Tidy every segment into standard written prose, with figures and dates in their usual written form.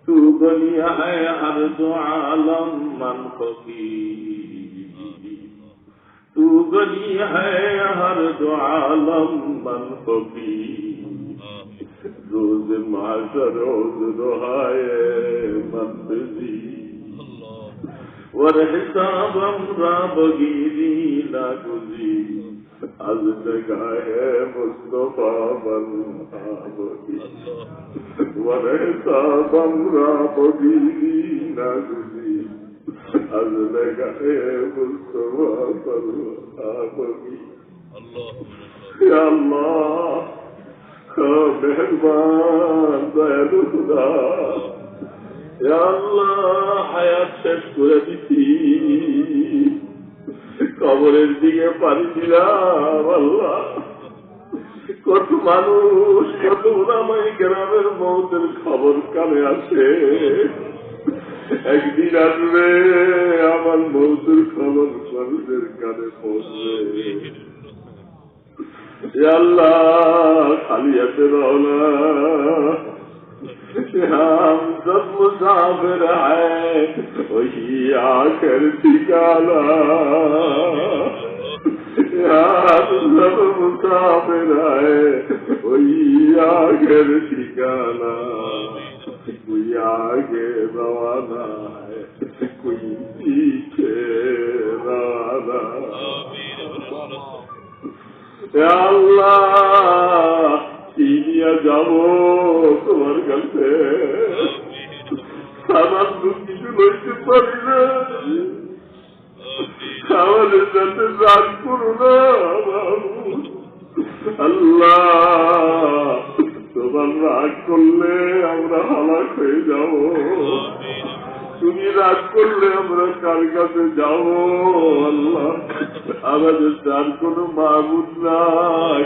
तू दुनिया है हर दो आलम मन फकीर, तू दुनिया है हर दो आलम मन फकीर, रोज माशर रोज रोहाए मंदी वर हिसाब हमरा बगीरी ना गुजी आज जगाए मुस्तफा बन वर हिसाब हमरा बगीरी ना गुजी आज जगाए मुस्तफा बन या अल्लाह मेहरबान दयालु खुदा या अल्लाह হায়াত শেষ করে দিছি কবরের দিকে পাড়ি দিলাম আল্লাহ কত মানুষ কত উলামায়ে কেরামের মওতের খবর কানে আসে একদিন আসবে আমার মওতের খবর মানুষের কানে পৌঁছবে या अल्लाह खाली ऐसे रौला हम सब मुसाफिर है वही आखिर ठिकाना हम सब मुसाफिर है वही आखिर ठिकाना कोई आगे रवाना है कोई पीछे रवाना আল্লাহ কি নিয়ে যাব তোমার কাছে আমার কিছু লইতে পারি না আমাদের সাথে রাগ করো না আল্লাহ তোমার রাগ করলে আমরা হালাক হয়ে যাব তুমি রাগ করলে আমরা কার কাছে যাব আল্লাহ আমাদের তার কোন মাবুদ নাই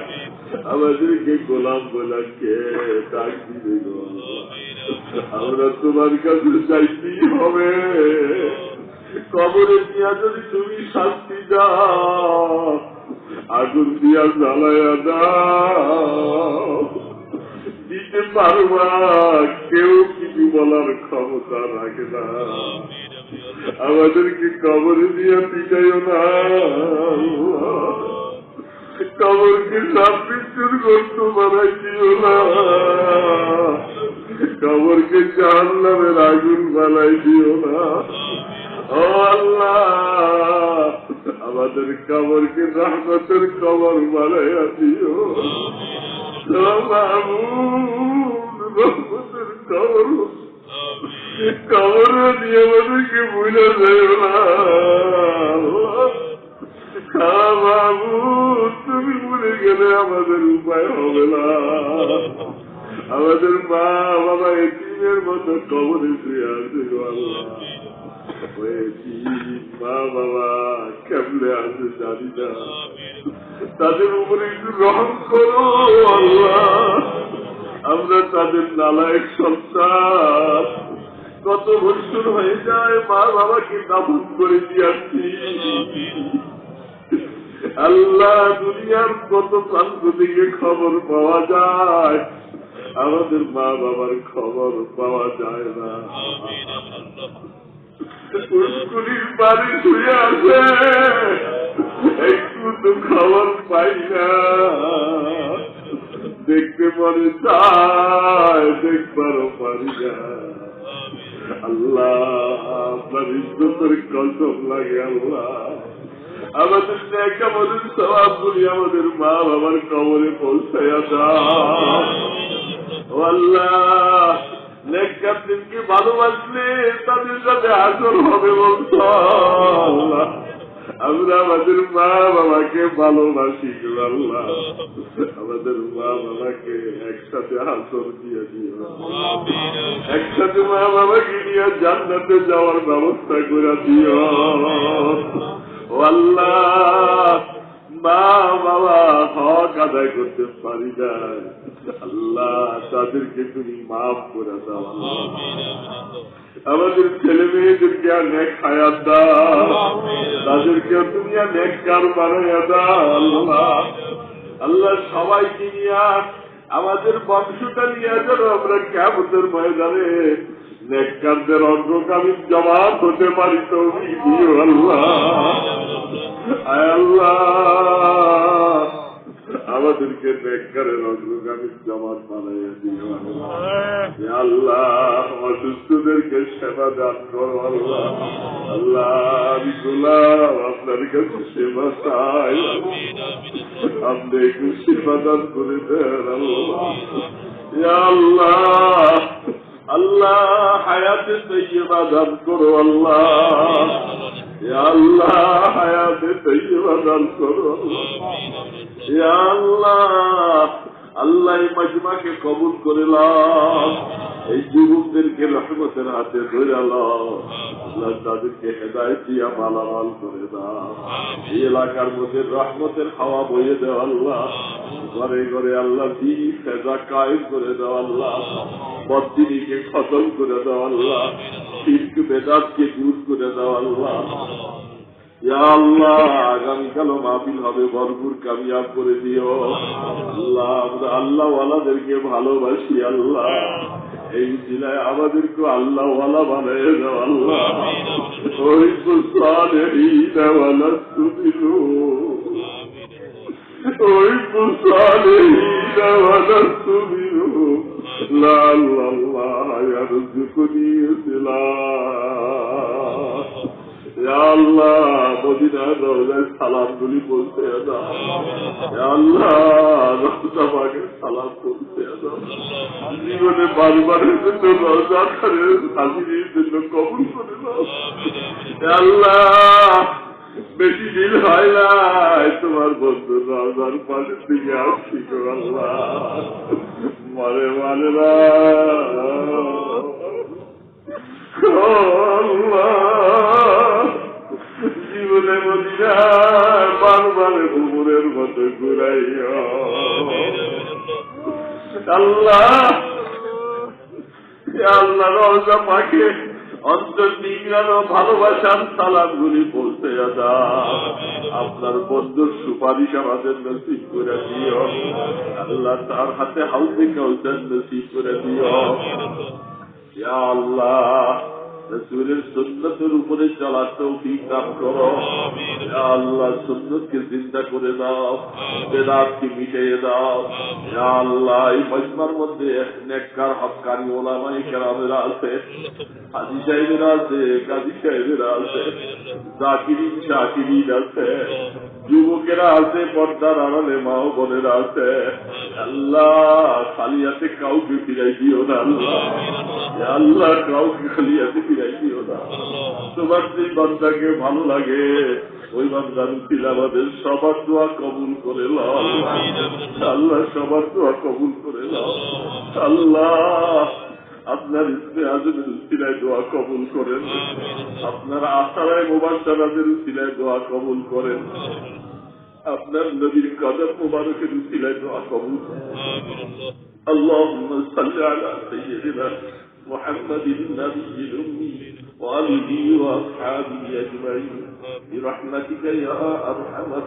আমাদেরকে গোলাম গোলামকে ডাক দিবে গো আমরা তোমার কাছে যাইতেই হবে কবরে দিয়া যদি তুমি শাস্তি দাও আগুন দিয়া জ্বালাইয়া দাও দিতে পারবা কেউ কিছু বলার ক্ষমতা রাখে না আমাদেরকে কবরে দিয়ে পিটাইও না কবরকে সাবৃষ্টির গর্ত বানাই দিও না কবরকে জাহান্নামের আগুন বানাই দিও না ও আল্লাহ আমাদের কবরকে রহমতের কবর বানাইয়া দিও রহমতের কবর কবর দিয়ে আমাদেরকে ভুলে যাও না বাবু তুমি ভুলে গেলে আমাদের উপায় হবে না আমাদের মা বাবা এতিমের মতো কবরে শুয়ে আছে মা বাবা কেমনে আছে জানি না তাদের উপরে একটু রহম করো আল্লাহ আমরা তাদের নালায়েক সন্তান কত বছর হয়ে যায় মা বাবাকে দাফন করে দিয়েছি আল্লাহ দুনিয়ার কত প্রান্ত থেকে খবর পাওয়া যায় আমাদের মা বাবার খবর পাওয়া যায় না পুষ্কুলির বাড়ি শুয়ে আছে একটু তো খবর পাই না দেখতে মনে চায় দেখবারও পারি না আল্লাহ আপনার ইজ্জতের কসম লাগে আল্লাহ আমাদের নেক আমাদের সওয়াবগুলি আমাদের মা বাবার কবরে পৌঁছায়া দাও ও আল্লাহ নেক কাজকে ভালোবাসলে তাদের সাথে হাসর হবে বলছো আল্লাহ আমরা আমাদের মা বাবাকে ভালোবাসি আল্লাহ আমাদের মা বাবাকে একসাথে হাসর দিয়ে দিও একসাথে মা বাবাকে নিয়ে জান্নাতে যাওয়ার ব্যবস্থা করে দিও ও আল্লাহ মা বাবা হক আদায় করতে পারি না আল্লাহ তাদেরকে তুমি মাফ করে দাও আমাদের ছেলে মেয়েদেরকে নেক হায়াত দাও তাদেরকে তুমি নেককার বানাইয়া দাও আল্লাহ আল্লাহ সবাইকে নিয়ে আমাদের বংশটা নিয়ে যেন আমরা কিয়ামতের ময়দানে নেককারদের অগ্রগামী জামাত হতে পারি তৌফিক দিও আল্লাহ। আয় আল্লাহ, আমাদেরকে নেককারের অগ্রগামী জামাত বানাইয়া দিও আল্লাহ। অসুস্থদেরকে সেবা দান করো আল্লাহ। আল্লাহ আমি গোলাম, আপনার কাছে সেবা চাই, আপনি একটু সেবা দান করে দেন আল্লাহ। আল্লাহ আল্লাহ হায়াতে তৈয়বা দান করো আল্লাহ। আল্লাহ হায়াতে তৈয়বা দান করো আল্লাহ। আল্লাহ এই মাজমাকে কবুল করে নাও, এই যুবকদেরকে রহমতের হাতে ধরে নাও আল্লাহ, তাদেরকে হেদায়েত দিয়া মালামাল করে দাও। এই এলাকার মধ্যে রহমতের হাওয়া বয়ে দেও আল্লাহ। ঘরে ঘরে আল্লাহ দিন ফেজা কায়েম করে দাও আল্লাহ। বদদিনীকে খতম করে দাও আল্লাহ। শিরক বেদাতকে দূর করে দাও আল্লাহ। ইয়া আল্লাহ আগামীকালও মাহফিল হবে, ভরপুর কামিয়াব করে দিও আল্লাহ। আমরা আল্লাহ ওয়ালাদেরকে ভালোবাসি আল্লাহ, এই জেলায় আমাদেরকে আল্লাহ ওয়ালা বানিয়ে দাও আল্লাহ। ওই পুসালিহিন ওয়ালাস্তু মিনহুম, ওই পুসালিহিন ওয়ালাস্তু মিনহুম, লা আল্লাহ ইয়ারযুকুনি সিলাহ। আল্লাহ মদিনার রওজায় সালাম গুলি বলতে আল্লাহ, রওজাকে সালাম বলতে জীবনে বারবারের জন্য রওজা হাজিরির জন্য কবুল করে দাও আল্লাহ। বেশি দিন হয় না তোমার বন্ধু রওজার পাশের দিকে আসছি গো আল্লাহ। মরে মানেরা জীবনে মদিনা বারবারে ঘুমুরের মতো ঘুরাইও আল্লাহ। আল্লাহ রওজা পাকে অন্তর নিংড়ানো ভালোবাসার সালাম গুলি বলতে আপনার বন্ধুর সুপারিশ আমাদের নসিব করে দিও আল্লাহ। তার হাতে হাউজে কাউসার নসিব করে দিও ইয়া আল্লাহ। রাসূলের সুন্নতের উপরে চলার তৌফিক দান করো ইয়া আল্লাহ। সুন্নতকে জিন্দা করে দাও, বেদাতকে মিটিয়ে দাও ইয়া আল্লাহ। এই মজমার মধ্যে নেককার হক্কানি ওলামায়ে কেরামেরা আছে, হাজী সাহেবেরা আছে, কাজী সাহেবেরা আছে, জাকিরিন শাকিরিন আছে, যুবকেরা আছে, পর্দার আড়ালে মা ও বোনেরা আছে আল্লাহ। খালি হাতে কাউকে ফিরাই দিও না আল্লাহ। আল্লাহ কাউকে খালি হাতে ফিরাই দিও না। তোমার যে বান্দাকে ভালো লাগে ওই বান্দার আমাদের সবার দোয়া কবুল করে নাও আল্লাহ। সবার দোয়া কবুল করে নাও আল্লাহ। আপনার ইসমে আজমের উসিলায় দোয়া কবুল করেন, আপনার আসারায় মুবাশশারাতের উসিলায় দোয়া কবুল করেন, আপনার নবীর কদম মুবারকের উসিলায় দোয়া কবুল করেন। আল্লাহুম্মা সাল্লি আলা সাইয়্যিদিনা মুহাম্মাদিন নাবিয়্যিল উম্মি ওয়া আলিহি ওয়া আসহাবিহি আজমাইন বিরহমাতিকা ইয়া আরহামার